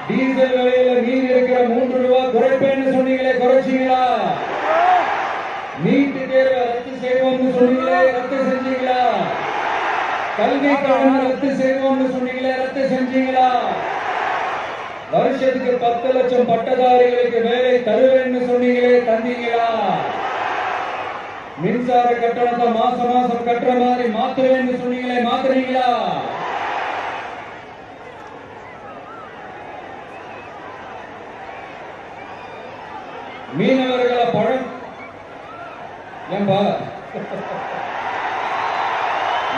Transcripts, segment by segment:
Diesel விலையில மீன் இருக்கிற 3 ரூபாய் குறைப்பேன்னு சொன்னீங்களே, குறைச்சிங்களா? நீட்டு தேர்வை ரத்து செய்வோம்னு சொன்னீங்களே, ரத்து செஞ்சீங்களா? கல்வி கடன் ரத்து செய்வோம்னு சொன்னீங்களே, ரத்து செஞ்சீங்களா? வருஷத்துக்கு 10 லட்சம் பட்டதாரிகளுக்கு வேலை தருவேன்னு சொன்னீங்களே, தந்தீங்களா? மின்சார கட்டணத்தை மாசம் மாசம் கட்டுற மாதிரி மாத்துவேன்னு சொன்னீங்களே, மாத்துறீங்களா? மீனவர்களை பழம் ஏன்பா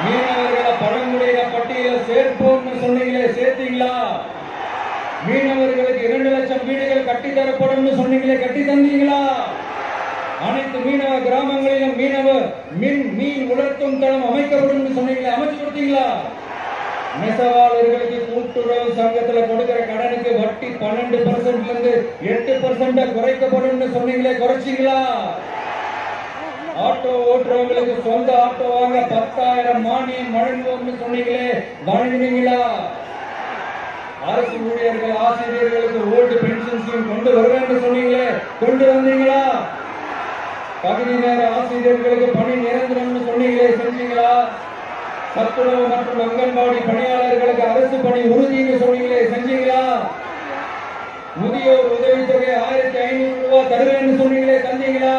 மீனவர்களை பழங்குடியின பட்டியல சேர்ப்போம்னு சொன்னீங்களே, சேர்த்தீங்களா? மீனவர்களுக்கு 2 லட்சம் வீடுகள் கட்டி தரப்படும் சொன்னீங்களே, கட்டி தந்தீங்களா? அனைத்து மீனவ கிராமங்களிலும் மீன் உலர்த்தும் தளம் அமைக்கப்படும் சொன்னீங்களே, அமைச்சு கொடுத்தீங்களா? நெசவாளர்களுக்கு கூட்டுறவு சங்கத்துல கொடுக்கிற கடனுக்கு வட்டி 12% இருந்து 8% குறைக்கப்படும் சொன்னீங்களே, குறைச்சிங்களா? ஆட்டோ ஓட்டுறவங்களுக்கு சொந்த ஆட்டோ வாங்க 10,000 மானியம் வழங்குவோம்னு சொன்னீங்களே, வழங்குனீங்களா? அரசு ஊழியர்கள் ஆசிரியர்களுக்கு ஓல்டு பென்ஷன் ஸ்கீம் கொண்டு வருவேன்னு சொன்னீங்களே, கொண்டு வந்தீங்களா? பகுதி நேர ஆசிரியர்களுக்கு பணி நிரந்தரம்னு சொன்னீங்களே, செஞ்சீங்களா? சத்துணவு மற்றும் அங்கன்வாடி பணியாளர்களுக்கு அரசு பணி உறுதின்னு சொன்னீங்களே, செஞ்சீங்களா? முதியோர் உதவித்தொகை 1500 ரூபாய் தருவேன்னு சொன்னீங்களே, தந்தீங்களா?